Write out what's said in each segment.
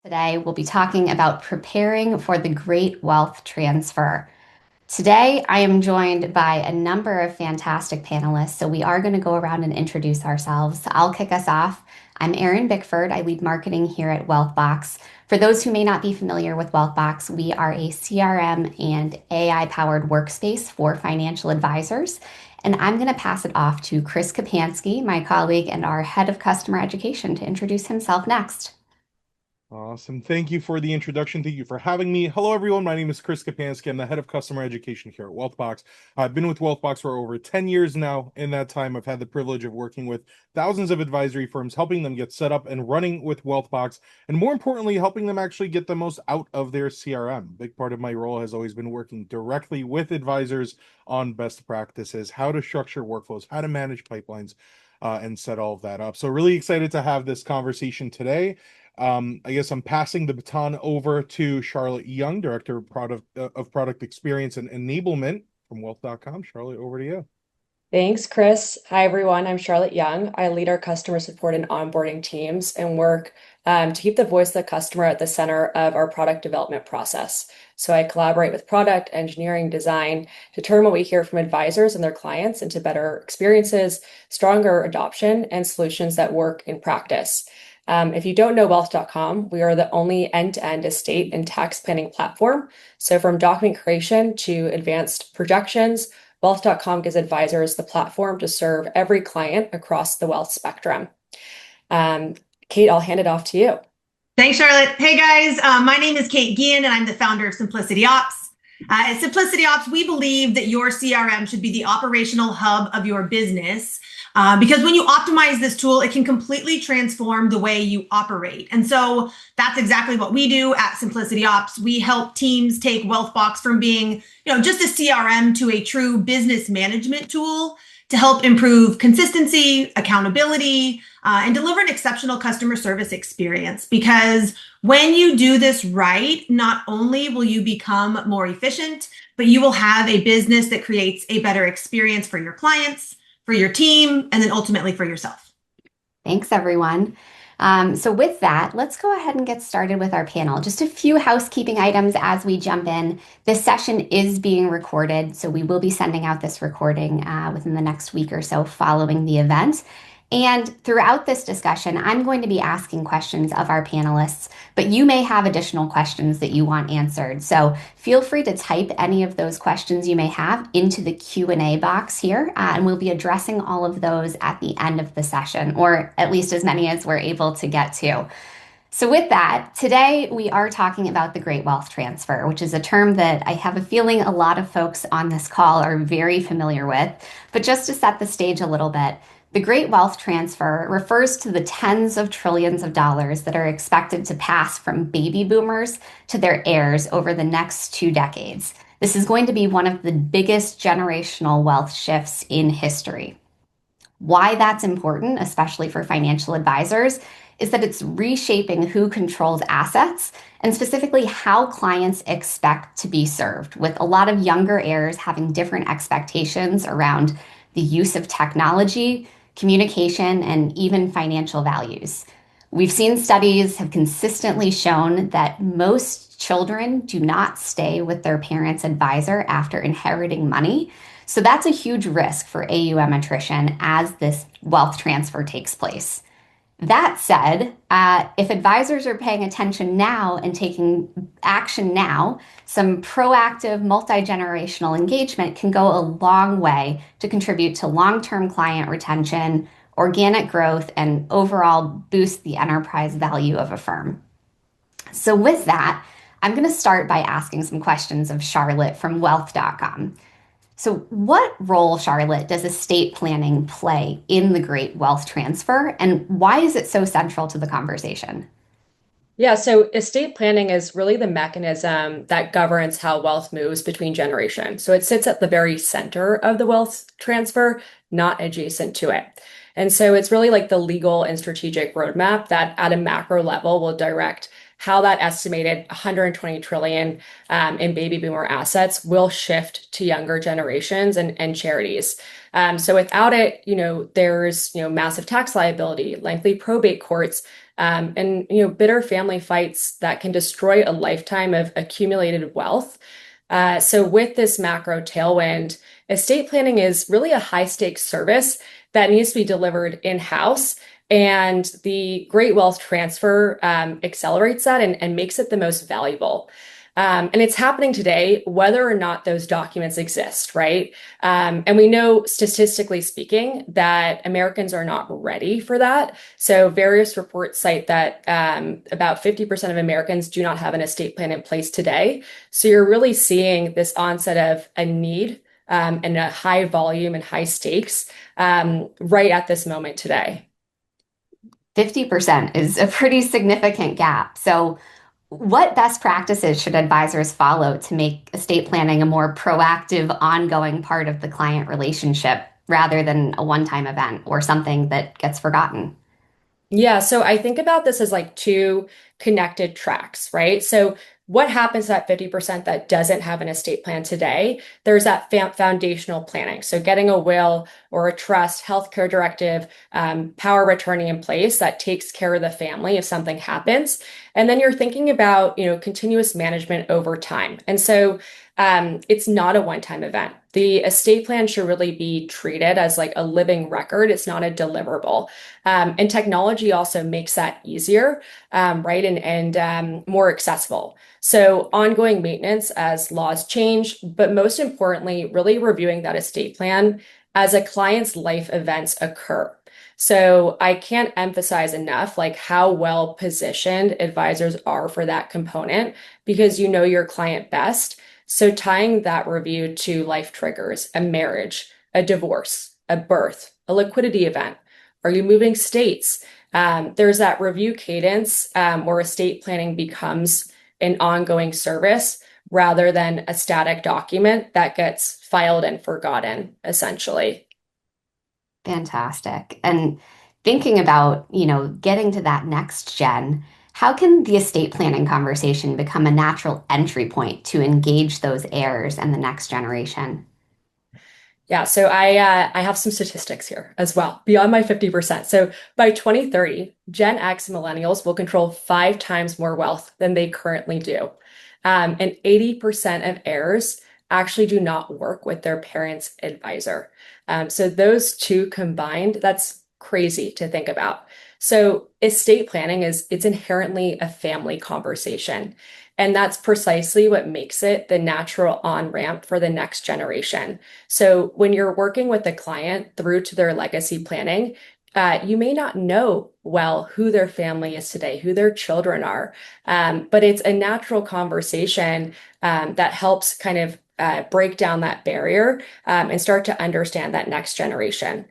Today, we'll be talking about preparing for the great wealth transfer. Today, I am joined by a number of fantastic panelists, so we are going to go around and introduce ourselves. I'll kick us off. I'm Erin Bickford. I lead marketing here at WealthBox. For those who may not be familiar with WealthBox, we are a CRM and AI-powered workspace for financial advisors. And I'm going to pass it off to Chris Kapansky, my colleague and our head of customer education, to introduce himself next. Awesome. Thank you for the introduction. Thank you for having me. Hello, everyone. My name is Chris Kapansky. I'm the head of customer education here at WealthBox. I've been with WealthBox for over 10 years now. In that time, I've had the privilege of working with thousands of advisory firms, helping them get set up and running with WealthBox, and more importantly, helping them actually get the most out of their CRM. Big part of my role has always been working directly with advisors on best practices, how to structure workflows, how to manage pipelines, and set all of that up. So really excited to have this conversation today. I guess I'm passing the baton over to Charlotte Young, Director of Product Experience and Enablement from Wealth.com. Charlotte, over to you. Thanks, Chris. Hi, everyone. I'm Charlotte Young. I lead our customer support and onboarding teams and work to keep the voice of the customer at the center of our product development process. So I collaborate with product, engineering, design to turn what we hear from advisors and their clients into better experiences, stronger adoption, and solutions that work in practice. If you don't know Wealth.com, we are the only end-to-end estate and tax planning platform. So from document creation to advanced projections, Wealth.com gives advisors the platform to serve every client across the wealth spectrum. Kate, I'll hand it off to you. Thanks, Charlotte. Hey, guys. My name is Kate Guillen, and I'm the founder of Simplicity Ops. At Simplicity Ops, we believe that your CRM should be the operational hub of your business. Because when you optimize this tool, it can completely transform the way you operate. And so that's exactly what we do at Simplicity Ops. We help teams take WealthBox from being, just a CRM to a true business management tool to help improve consistency, accountability, and deliver an exceptional customer service experience. Because when you do this right, not only will you become more efficient, but you will have a business that creates a better experience for your clients, for your team, and then ultimately for yourself. Thanks, everyone. So with that, let's go ahead and get started with our panel. Just a few housekeeping items as we jump in. This session is being recorded, so we will be sending out this recording within the next week or so following the event. And throughout this discussion, I'm going to be asking questions of our panelists, but you may have additional questions that you want answered. So feel free to type any of those questions you may have into the Q&A box here, and we'll be addressing all of those at the end of the session, or at least as many as we're able to get to. So with that, today we are talking about the Great Wealth Transfer, which is a term that I have a feeling a lot of folks on this call are very familiar with. But just to set the stage a little bit, the Great Wealth Transfer refers to the tens of trillions of dollars that are expected to pass from baby boomers to their heirs over the next 2 decades. This is going to be one of the biggest generational wealth shifts in history. Why that's important, especially for financial advisors, is that it's reshaping who controls assets and specifically how clients expect to be served, with a lot of younger heirs having different expectations around the use of technology, communication, and even financial values. We've seen studies have consistently shown that most children do not stay with their parents' advisor after inheriting money. So that's a huge risk for AUM attrition as this wealth transfer takes place. That said, if advisors are paying attention now and taking action now, some proactive multi-generational engagement can go a long way to contribute to long-term client retention, organic growth, and overall boost the enterprise value of a firm. So with that, I'm going to start by asking some questions of Charlotte from Wealth.com. So what role, Charlotte, does estate planning play in the Great Wealth Transfer, and why is it so central to the conversation? Yeah, so estate planning is really the mechanism that governs how wealth moves between generations. So it sits at the very center of the wealth transfer, not adjacent to it. And so it's really like the legal and strategic roadmap that at a macro level will direct how that estimated 120 trillion in baby boomer assets will shift to younger generations and charities. So without it, there's, massive tax liability, lengthy probate courts, and, bitter family fights that can destroy a lifetime of accumulated wealth. So with this macro tailwind, estate planning is really a high stakes service that needs to be delivered in-house. And the great wealth transfer accelerates that and makes it the most valuable. And it's happening today, whether or not those documents exist, right? And we know, statistically speaking, that Americans are not ready for that. So various reports cite that about 50% of Americans do not have an estate plan in place today. So you're really seeing this onset of a need and a high volume and high stakes right at this moment today. 50% is a pretty significant gap. So, what best practices should advisors follow to make estate planning a more proactive, ongoing part of the client relationship rather than a one-time event or something that gets forgotten? Yeah, so I think about this as like two connected tracks, right? So what happens to that 50% that doesn't have an estate plan today? There's that foundational planning. So getting a will or a trust, healthcare directive, power of attorney in place that takes care of the family if something happens. And then you're thinking about, continuous management over time. And so it's not a one-time event. The estate plan should really be treated as like a living record. It's not a deliverable. And technology also makes that easier, right? And more accessible. So ongoing maintenance as laws change, but most importantly, really reviewing that estate plan as a client's life events occur. So I can't emphasize enough like how well positioned advisors are for that component because you know your client best. So tying that review to life triggers, a marriage, a divorce, a birth, a liquidity event. Are you moving states? There's that review cadence where estate planning becomes an ongoing service rather than a static document that gets filed and forgotten, essentially. Fantastic. And thinking about, getting to that next gen, how can the estate planning conversation become a natural entry point to engage those heirs and the next generation? Yeah, so I have some statistics here as well, beyond my 50%. So by 2030, Gen X and millennials will control 5 times more wealth than they currently do. And 80% of heirs actually do not work with their parents' advisor. So those two combined, that's crazy to think about. So estate planning it's inherently a family conversation. And that's precisely what makes it the natural on-ramp for the next generation. So when you're working with a client through to their legacy planning, you may not know well who their family is today, who their children are, but it's a natural conversation that helps kind of break down that barrier and start to understand that next generation.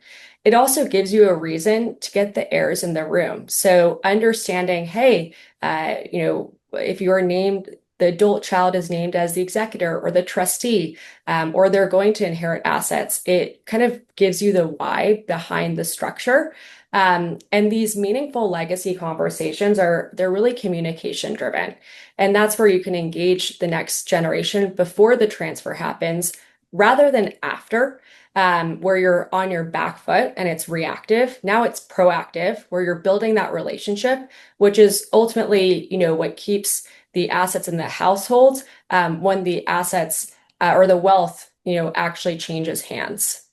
It also gives you a reason to get the heirs in the room. So understanding, hey, if you're named, the adult child is named as the executor or the trustee, or they're going to inherit assets, it kind of gives you the why behind the structure. And these meaningful legacy conversations they're really communication driven. And that's where you can engage the next generation before the transfer happens rather than after. Where you're on your back foot and it's reactive. Now it's proactive, where you're building that relationship, which is ultimately, what keeps the assets in the household when the assets or the wealth, actually changes hands.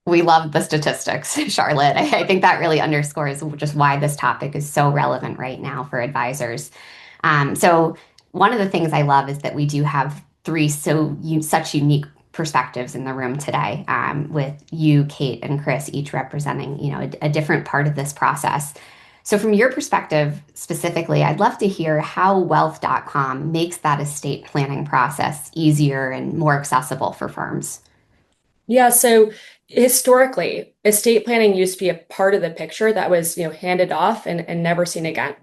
We love the statistics, Charlotte. I think that really underscores just why this topic is so relevant right now for advisors. So one of the things I love is that we do have such unique perspectives in the room today, with you, Kate, and Chris each representing, a different part of this process. So from your perspective specifically, I'd love to hear how wealth.com makes that estate planning process easier and more accessible for firms. Yeah, so historically, estate planning used to be a part of the picture that was, handed off and never seen again.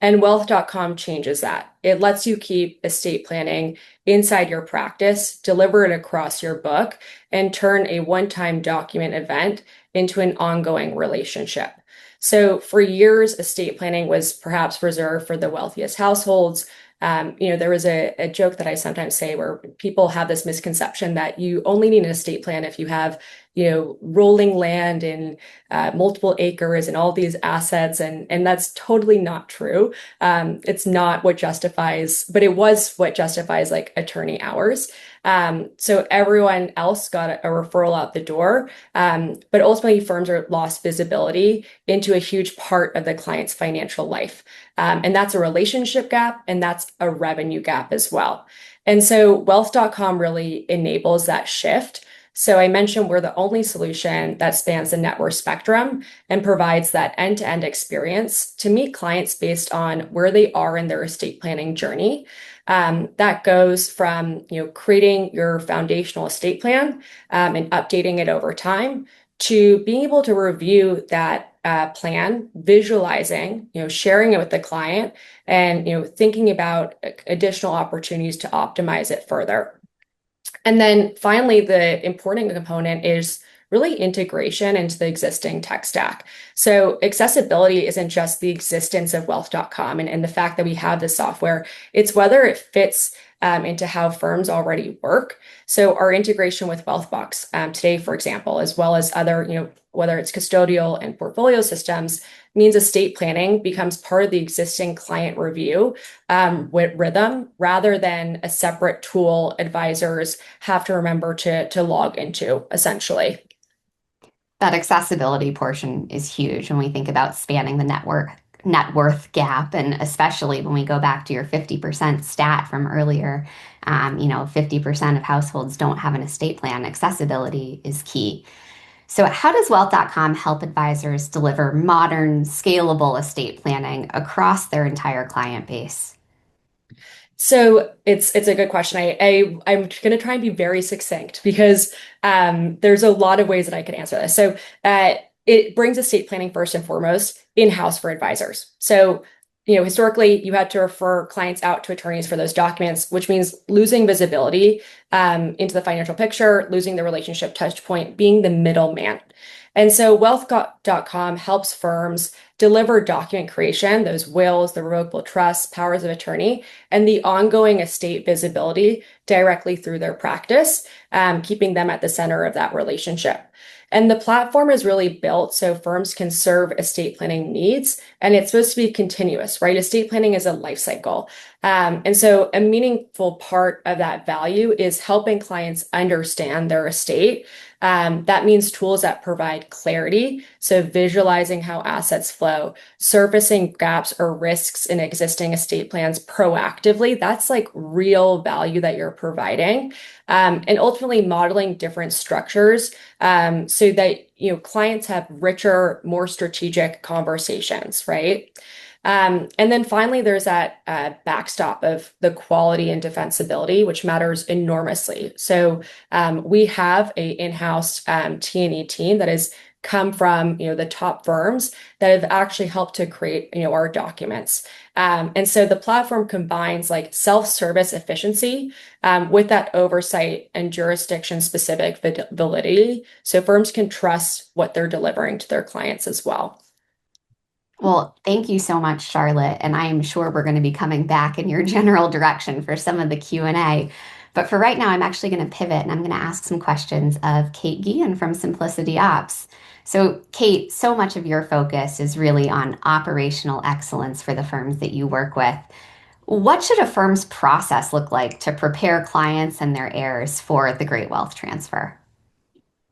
And wealth.com changes that. It lets you keep estate planning inside your practice, deliver it across your book, and turn a one-time document event into an ongoing relationship. So for years, estate planning was perhaps reserved for the wealthiest households. There was a joke that I sometimes say where people have this misconception that you only need an estate plan if you have, rolling land and multiple acres and all these assets, and that's totally not true. It's not what justifies, but it was what justifies like attorney hours. So everyone else got a referral out the door, but ultimately firms are lost visibility into a huge part of the client's financial life. And that's a relationship gap and that's a revenue gap as well. And so wealth.com really enables that shift. So I mentioned we're the only solution that spans the net worth spectrum and provides that end-to-end experience to meet clients based on where they are in their estate planning journey. That goes from creating your foundational estate plan and updating it over time to being able to review that plan, visualizing, sharing it with the client, and thinking about additional opportunities to optimize it further. And then finally, the important component is really integration into the existing tech stack. So accessibility isn't just the existence of wealth.com and the fact that we have this software, it's whether it fits into how firms already work. So our integration with Wealthbox today, for example, as well as other, whether it's custodial and portfolio systems, means estate planning becomes part of the existing client review with rhythm rather than a separate tool advisors have to remember to log into, essentially. That accessibility portion is huge when we think about spanning the net worth gap, and especially when we go back to your 50% stat from earlier. 50% of households don't have an estate plan. Accessibility is key. So how does wealth.com help advisors deliver modern, scalable estate planning across their entire client base? So it's a good question. I'm going to try and be very succinct because there's a lot of ways that I could answer this. So it brings estate planning first and foremost in-house for advisors. So historically, you had to refer clients out to attorneys for those documents, which means losing visibility into the financial picture, losing the relationship touch point, being the middleman. And so wealth.com helps firms deliver document creation, those wills, the revocable trusts, powers of attorney, and the ongoing estate visibility directly through their practice, keeping them at the center of that relationship. And the platform is really built so firms can serve estate planning needs, and it's supposed to be continuous, right? Estate planning is a life cycle. And so a meaningful part of that value is helping clients understand their estate. That means tools that provide clarity. So visualizing how assets flow, surfacing gaps or risks in existing estate plans proactively. That's like real value that you're providing. And ultimately modeling different structures so that clients have richer, more strategic conversations, right? And then finally, there's that backstop of the quality and defensibility, which matters enormously. So we have a in-house T&E team that has come from the top firms that have actually helped to create our documents. And so the platform combines like self-service efficiency with that oversight and jurisdiction-specific validity, so firms can trust what they're delivering to their clients as well. Well, thank you so much, Charlotte. And I am sure we're going to be coming back in your general direction for some of the Q&A. But for right now, I'm actually going to pivot and I'm going to ask some questions of Kate Guillen from Simplicity Ops. So Kate, so much of your focus is really on operational excellence for the firms that you work with. What should a firm's process look like to prepare clients and their heirs for the great wealth transfer?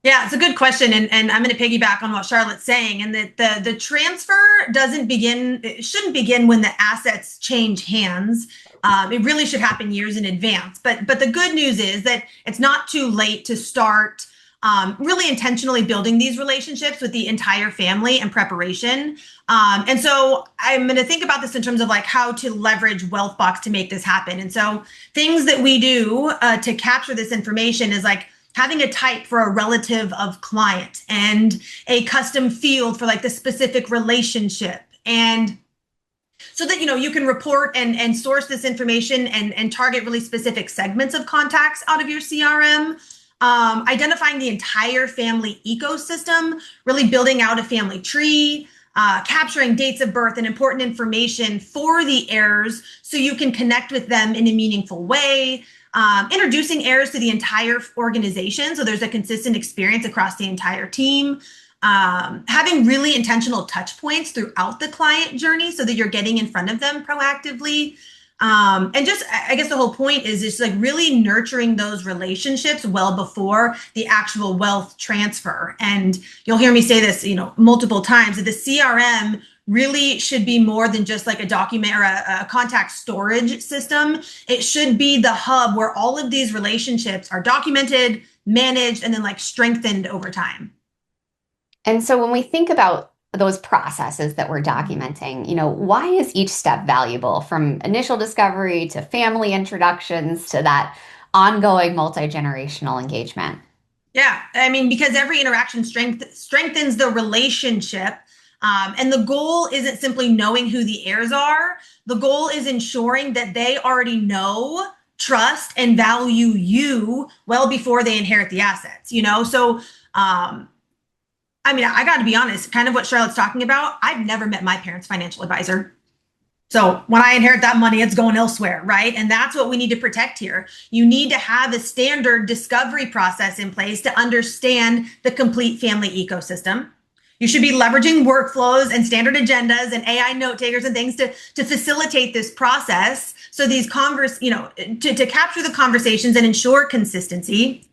Yeah, it's a good question. And I'm going to piggyback on what Charlotte's saying, and that the transfer it shouldn't begin when the assets change hands. It really should happen years in advance. But the good news is that it's not too late to start really intentionally building these relationships with the entire family and preparation. And so I'm going to think about this in terms of like how to leverage Wealthbox to make this happen. And so things that we do to capture this information is like having a type for a relative of client and a custom field for like the specific relationship. And so that, you can report and source this information and target really specific segments of contacts out of your CRM. Identifying the entire family ecosystem, really building out a family tree, capturing dates of birth and important information for the heirs so you can connect with them in a meaningful way. Introducing heirs to the entire organization so there's a consistent experience across the entire team. Having really intentional touch points throughout the client journey so that you're getting in front of them proactively. And just, I guess the whole point is just like really nurturing those relationships well before the actual wealth transfer. And you'll hear me say this, multiple times, that the CRM really should be more than just like a document or a contact storage system. It should be the hub where all of these relationships are documented, managed, and then like strengthened over time. And so when we think about those processes that we're documenting, why is each step valuable, from initial discovery to family introductions to that ongoing multi-generational engagement? Yeah, I mean, because every interaction strengthens the relationship. And the goal isn't simply knowing who the heirs are. The goal is ensuring that they already know, trust, and value you well before they inherit the assets, So, I mean, I got to be honest, kind of what Charlotte's talking about. I've never met my parents' financial advisor. So when I inherit that money, it's going elsewhere, right? And that's what we need to protect here. You need to have a standard discovery process in place to understand the complete family ecosystem. You should be leveraging workflows and standard agendas and AI note takers and things to facilitate this process. So these to capture the conversations and ensure consistency.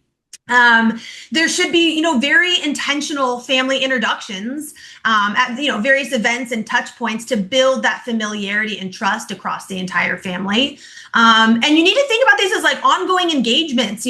There should be, very intentional family introductions at, various events and touch points to build that familiarity and trust across the entire family. And you need to think about these as like ongoing engagements,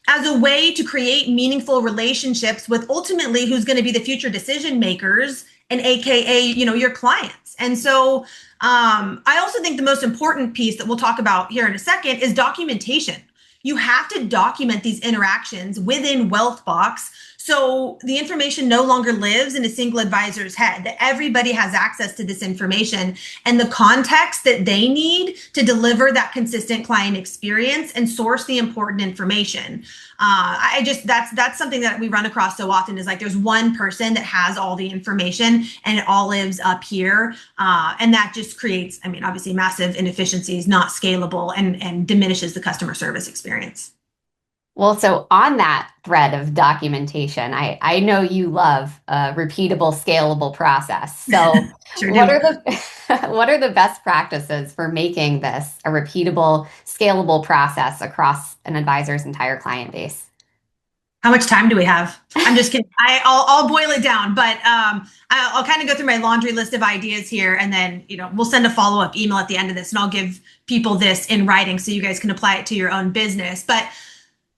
as a way to create meaningful relationships with ultimately who's going to be the future decision makers and AKA, your clients. And so I also think the most important piece that we'll talk about here in a second is documentation. You have to document these interactions within WealthBox so the information no longer lives in a single advisor's head, that everybody has access to this information and the context that they need to deliver that consistent client experience and source the important information. That's something that we run across so often, is like there's one person that has all the information and it all lives up here. And that just creates, obviously massive inefficiencies, not scalable, and diminishes the customer service experience. Well, so on that thread of documentation, I know you love a repeatable, scalable process. So Sure what are the best practices for making this a repeatable, scalable process across an advisor's entire client base? How much time do we have? I'm just kidding. I'll boil it down, but I'll kind of go through my laundry list of ideas here, and then we'll send a follow-up email at the end of this, and I'll give people this in writing so you guys can apply it to your own business. But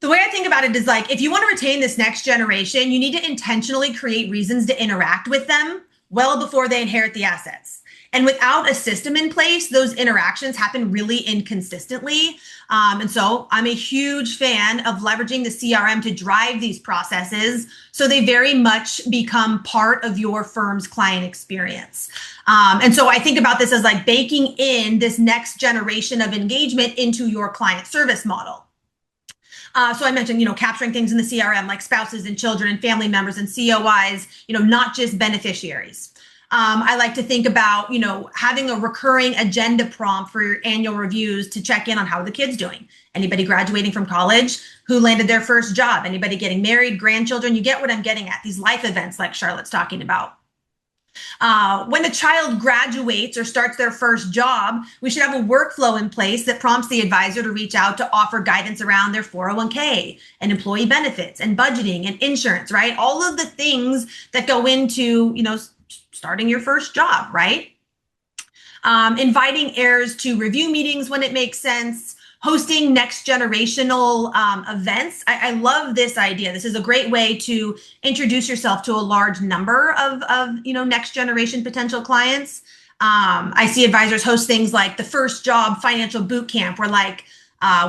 the way I think about it is like, if you want to retain this next generation, you need to intentionally create reasons to interact with them well before they inherit the assets. And without a system in place, those interactions happen really inconsistently. And so I'm a huge fan of leveraging the CRM to drive these processes so they very much become part of your firm's client experience. And so I think about this as like baking in this next generation of engagement into your client service model. So I mentioned, capturing things in the CRM like spouses and children and family members and COIs, not just beneficiaries. I like to think about, having a recurring agenda prompt for your annual reviews to check in on how the kid's doing. Anybody graduating from college, who landed their first job, anybody getting married, grandchildren, you get what I'm getting at, these life events like Charlotte's talking about. When a child graduates or starts their first job, we should have a workflow in place that prompts the advisor to reach out to offer guidance around their 401k and employee benefits and budgeting and insurance, right? All of the things that go into, starting your first job, right? Inviting heirs to review meetings when it makes sense. Hosting next generational events. I love this idea. This is a great way to introduce yourself to a large number of next generation potential clients. I see advisors host things like the first job financial boot camp, where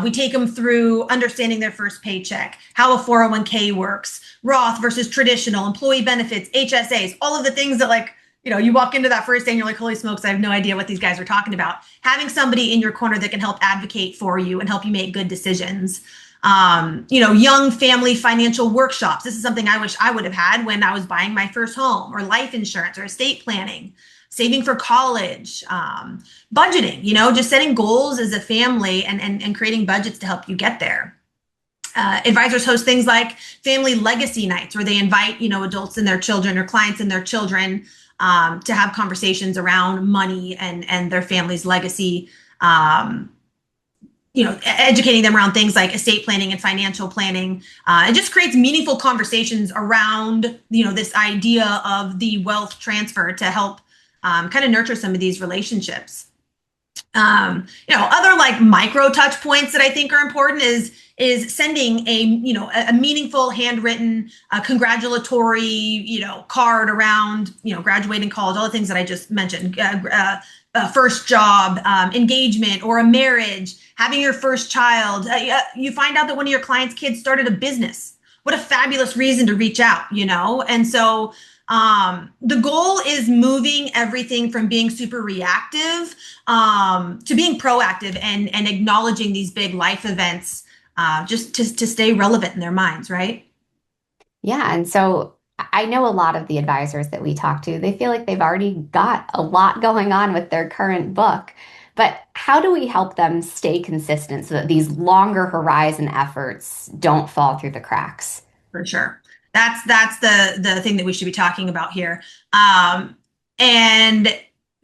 we take them through understanding their first paycheck, how a 401k works, Roth versus traditional, employee benefits, HSAs, all of the things that you walk into that first day and you're like, holy smokes, I have no idea what these guys are talking about. Having somebody in your corner that can help advocate for you and help you make good decisions. young family financial workshops. This is something I wish I would have had when I was buying my first home, or life insurance or estate planning, saving for college, budgeting, just setting goals as a family and creating budgets to help you get there. Advisors host things like family legacy nights, where they invite, adults and their children, or clients and their children, to have conversations around money and their family's legacy. Educating them around things like estate planning and financial planning. It just creates meaningful conversations around, this idea of the wealth transfer to help kind of nurture some of these relationships. Other like micro touch points that I think are important is sending a meaningful handwritten congratulatory card around graduating college, all the things that I just mentioned, first job, engagement, or a marriage, having your first child. You find out that one of your clients' kids started a business. What a fabulous reason to reach out, and so the goal is moving everything from being super reactive to being proactive and acknowledging these big life events, just to stay relevant in their minds, right? Yeah, and so I know a lot of the advisors that we talk to, they feel like they've already got a lot going on with their current book. But how do we help them stay consistent so that these longer horizon efforts don't fall through the cracks? For sure. That's the thing that we should be talking about here. And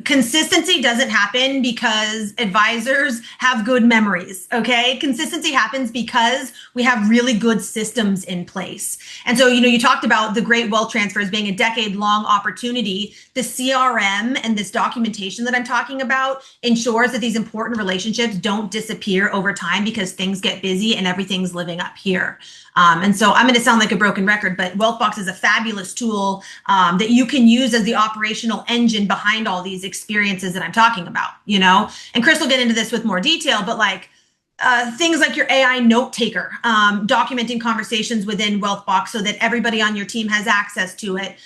consistency doesn't happen because advisors have good memories, okay? Consistency happens because we have really good systems in place. And so, you talked about the Great Wealth Transfer as being a decade-long opportunity. The CRM and this documentation that I'm talking about ensures that these important relationships don't disappear over time because things get busy and everything's living up here. And so I'm going to sound like a broken record, but WealthBox is a fabulous tool that you can use as the operational engine behind all these experiences that I'm talking about, and Chris will get into this with more detail, but like things like your AI note taker, documenting conversations within WealthBox so that everybody on your team has access to it,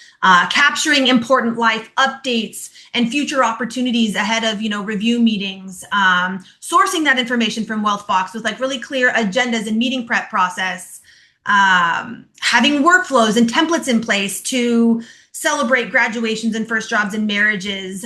capturing important life updates and future opportunities ahead of, review meetings, sourcing that information from WealthBox with like really clear agendas and meeting prep process, having workflows and templates in place to celebrate graduations and first jobs and marriages,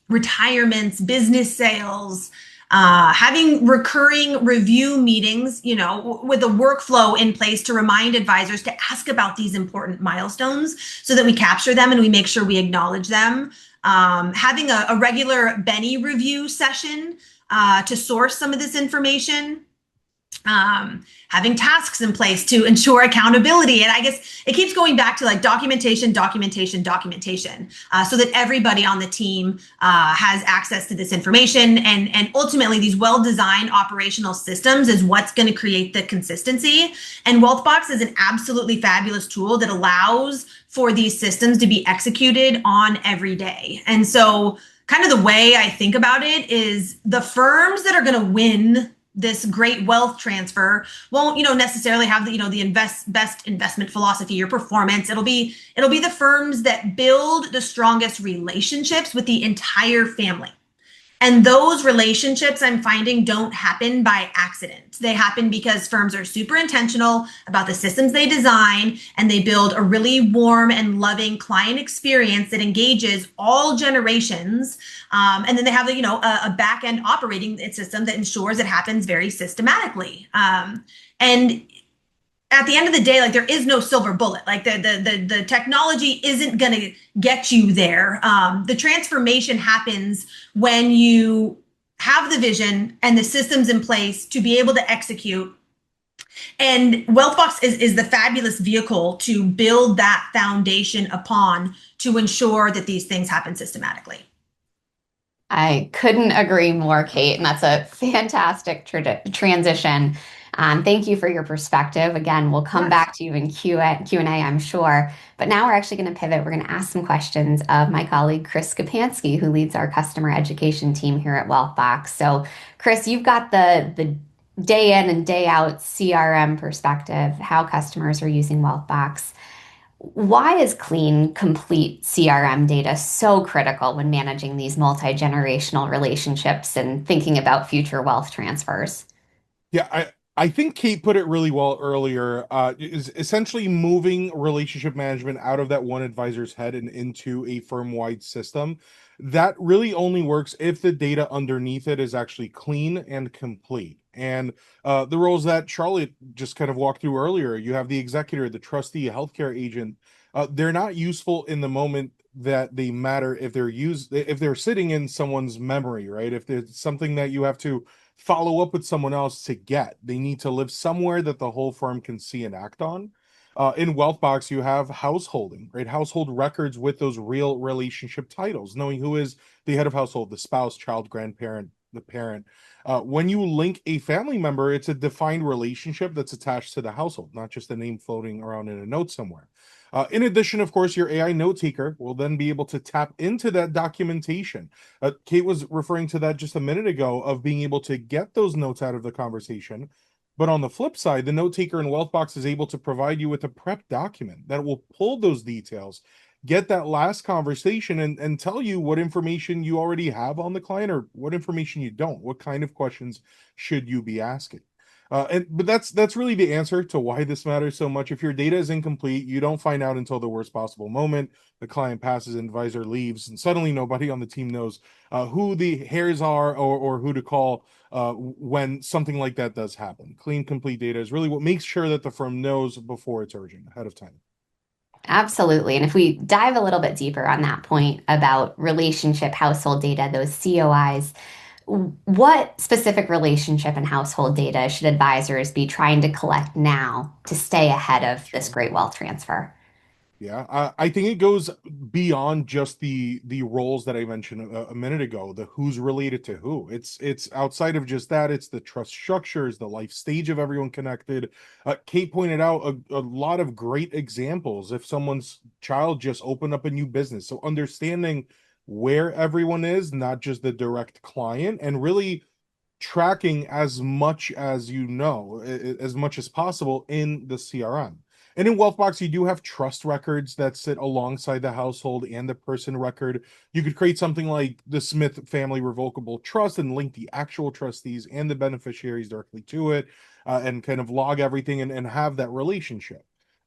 retirements, business sales, having recurring review meetings, with a workflow in place to remind advisors to ask about these important milestones so that we capture them and we make sure we acknowledge them. Having a regular Benny review session to source some of this information. Having tasks in place to ensure accountability. And I guess it keeps going back to like documentation, so that everybody on the team has access to this information. And ultimately, these well-designed operational systems is what's going to create the consistency. And WealthBox is an absolutely fabulous tool that allows for these systems to be executed on every day. And so kind of the way I think about it is the firms that are going to win this great wealth transfer won't, necessarily have the best investment philosophy or performance. It'll be the firms that build the strongest relationships with the entire family. And those relationships I'm finding don't happen by accident. They happen because firms are super intentional about the systems they design, and they build a really warm and loving client experience that engages all generations. And then they have a back end operating system that ensures it happens very systematically. And at the end of the day, like there is no silver bullet. Like the technology isn't going to get you there. The transformation happens when you have the vision and the systems in place to be able to execute. And WealthBox is the fabulous vehicle to build that foundation upon to ensure that these things happen systematically. I couldn't agree more, Kate, and that's a fantastic transition. Thank you for your perspective. Again, we'll come back to you in Q&A, I'm sure. But now we're actually going to pivot. We're going to ask some questions of my colleague, Chris Skapansky, who leads our customer education team here at WealthBox. So, Chris, you've got the day in and day out CRM perspective, how customers are using WealthBox. Why is clean, complete CRM data so critical when managing these multi-generational relationships and thinking about future wealth transfers? Yeah, I think Kate put it really well earlier. Is essentially moving relationship management out of that one advisor's head and into a firm-wide system. That really only works if the data underneath it is actually clean and complete. And the roles that Charlotte just kind of walked through earlier, you have the executor, the trustee, healthcare agent. They're not useful in the moment that they matter if they're sitting in someone's memory, right? If there's something that you have to follow up with someone else to get. They need to live somewhere that the whole firm can see and act on. In Wealthbox, you have householding, right? Household records with those real relationship titles, knowing who is the head of household, the spouse, child, grandparent, the parent. When you link a family member, it's a defined relationship that's attached to the household, not just a name floating around in a note somewhere. In addition, of course, your AI note taker will then be able to tap into that documentation. Kate was referring to that just a minute ago of being able to get those notes out of the conversation. But on the flip side, the note taker in Wealthbox is able to provide you with a prep document that will pull those details, get that last conversation, and tell you what information you already have on the client or what information you don't. What kind of questions should you be asking? But that's really the answer to why this matters so much. If your data is incomplete, you don't find out until the worst possible moment. The client passes, advisor leaves, and suddenly nobody on the team knows who the heirs are or who to call when something like that does happen. Clean, complete data is really what makes sure that the firm knows before it's urgent ahead of time. Absolutely. And if we dive a little bit deeper on that point about relationship household data, those COIs, what specific relationship and household data should advisors be trying to collect now to stay ahead of this Sure. great wealth transfer? Yeah, I think it goes beyond just the roles that I mentioned a minute ago, the who's related to who. It's outside of just that. It's the trust structures, the life stage of everyone connected. Kate pointed out a lot of great examples. If someone's child just opened up a new business, so understanding where everyone is, not just the direct client, and really tracking as much as you know, as much as possible in the CRM. And in Wealthbox, you do have trust records that sit alongside the household and the person record. You could create something like the Smith Family Revocable Trust and link the actual trustees and the beneficiaries directly to it, and kind of log everything and have that relationship.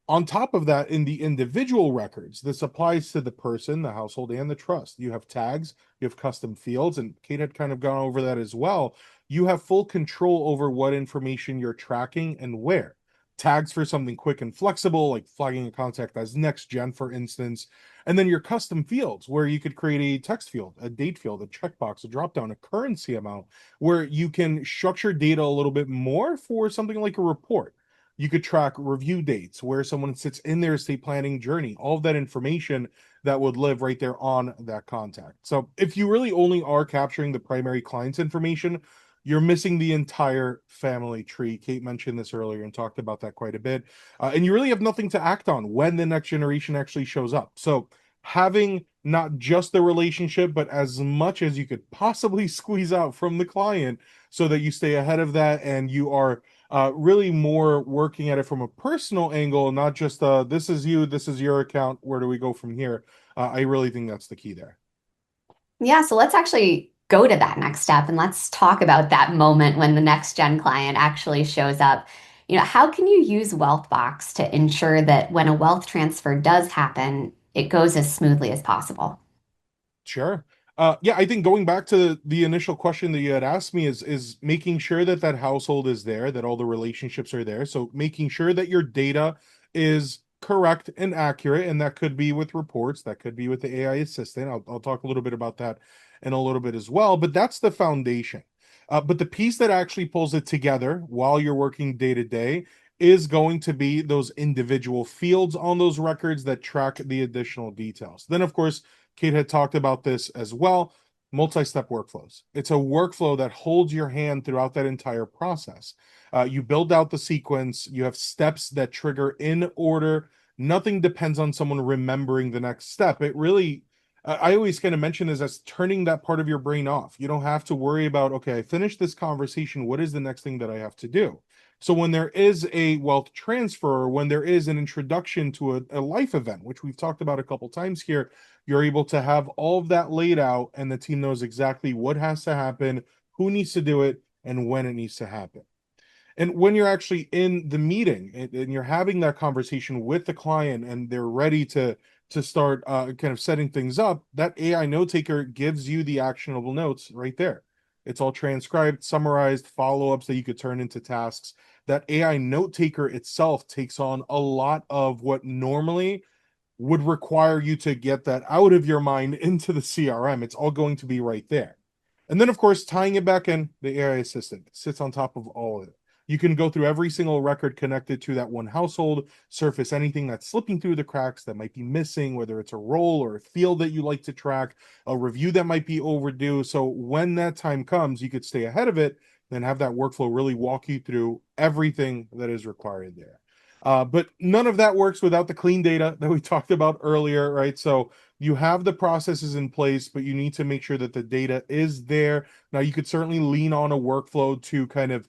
On top of that, in the individual records, this applies to the person, the household, and the trust. You have tags, you have custom fields, and Kate had kind of gone over that as well. You have full control over what information you're tracking and where. Tags for something quick and flexible, like flagging a contact as next gen, for instance. And then your custom fields, where you could create a text field, a date field, a checkbox, a dropdown, a currency amount, where you can structure data a little bit more for something like a report. You could track review dates, where someone sits in their estate planning journey, all of that information that would live right there on that contact. So if you really only are capturing the primary client's information, you're missing the entire family tree. Kate mentioned this earlier and talked about that quite a bit. And you really have nothing to act on when the next generation actually shows up. So having not just the relationship, but as much as you could possibly squeeze out from the client so that you stay ahead of that and you are really more working at it from a personal angle, not just this is you, this is your account, where do we go from here? I really think that's the key there. Yeah, so let's actually go to that next step and let's talk about that moment when the next gen client actually shows up. How can you use Wealthbox to ensure that when a wealth transfer does happen, it goes as smoothly as possible? Sure. Yeah, I think going back to the initial question that you had asked me is making sure that that household is there, that all the relationships are there. So making sure that your data is correct and accurate, and that could be with reports, that could be with the AI assistant. I'll talk a little bit about that in a little bit as well, but that's the foundation. But the piece that actually pulls it together while you're working day to day is going to be those individual fields on those records that track the additional details. Then, of course, Kate had talked about this as well. Multi-step workflows. It's a workflow that holds your hand throughout that entire process. You build out the sequence. You have steps that trigger in order. Nothing depends on someone remembering the next step. It really, I always kind of mention this as turning that part of your brain off. You don't have to worry about, okay, I finished this conversation. What is the next thing that I have to do? So when there is a wealth transfer, when there is an introduction to a life event, which we've talked about a couple times here, you're able to have all of that laid out and the team knows exactly what has to happen, who needs to do it, and when it needs to happen. And when you're actually in the meeting and you're having that conversation with the client and they're ready to start kind of setting things up, that AI note taker gives you the actionable notes right there. It's all transcribed, summarized, follow-ups that you could turn into tasks. That AI note taker itself takes on a lot of what normally would require you to get that out of your mind into the CRM. It's all going to be right there. And then, of course, tying it back in, the AI assistant sits on top of all of it. You can go through every single record connected to that one household, surface anything that's slipping through the cracks that might be missing, whether it's a role or a field that you like to track, a review that might be overdue. So when that time comes, you could stay ahead of it, then have that workflow really walk you through everything that is required there. But none of that works without the clean data that we talked about earlier, right? So you have the processes in place, but you need to make sure that the data is there. Now, you could certainly lean on a workflow to kind of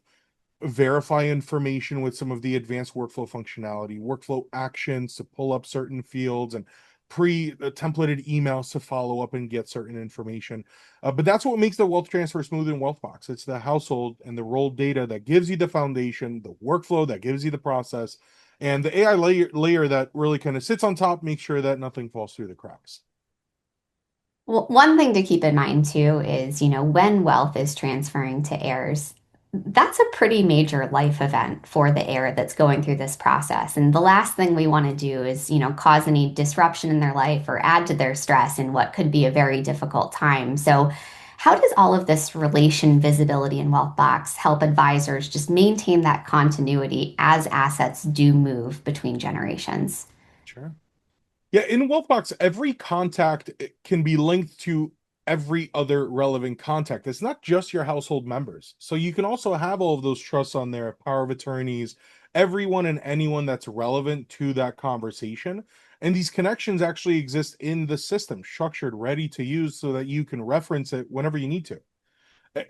verify information with some of the advanced workflow functionality, workflow actions to pull up certain fields, and templated emails to follow up and get certain information. But that's what makes the wealth transfer smooth in Wealthbox. It's the household and the role data that gives you the foundation, the workflow that gives you the process, and the AI layer that really kind of sits on top, makes sure that nothing falls through the cracks. Well, one thing to keep in mind too is, when wealth is transferring to heirs, that's a pretty major life event for the heir that's going through this process. And the last thing we want to do is, cause any disruption in their life or add to their stress in what could be a very difficult time. So, how does all of this relation visibility in Wealthbox help advisors just maintain that continuity as assets do move between generations? Sure. Yeah, in Wealthbox, every contact can be linked to every other relevant contact. It's not just your household members. So you can also have all of those trusts on there, power of attorneys, everyone and anyone that's relevant to that conversation. And these connections actually exist in the system, structured, ready to use so that you can reference it whenever you need to.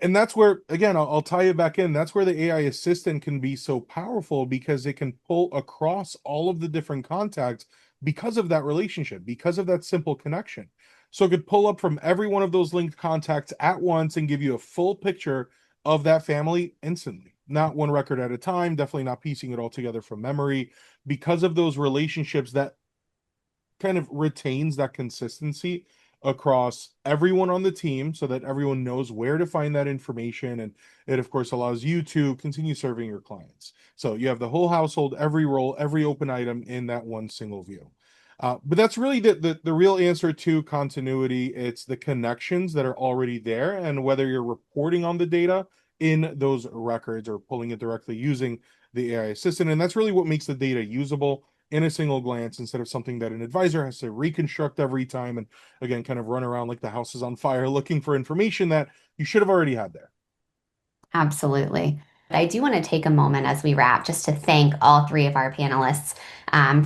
And that's where, again, I'll tie it back in. That's where the AI assistant can be so powerful because it can pull across all of the different contacts because of that relationship, because of that simple connection. So it could pull up from every one of those linked contacts at once and give you a full picture of that family instantly. Not one record at a time, definitely not piecing it all together from memory, because of those relationships that kind of retains that consistency across everyone on the team so that everyone knows where to find that information. And it, of course, allows you to continue serving your clients. So you have the whole household, every role, every open item in that one single view. But that's really the real answer to continuity. It's the connections that are already there, and whether you're reporting on the data in those records or pulling it directly using the AI assistant. And that's really what makes the data usable in a single glance instead of something that an advisor has to reconstruct every time and again kind of run around like the house is on fire looking for information that you should have already had there. Absolutely. I do want to take a moment as we wrap just to thank all three of our panelists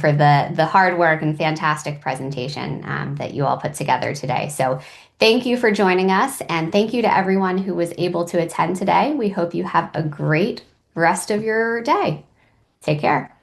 for the hard work and fantastic presentation that you all put together today. So thank you for joining us, and thank you to everyone who was able to attend today. We hope you have a great rest of your day. Take care.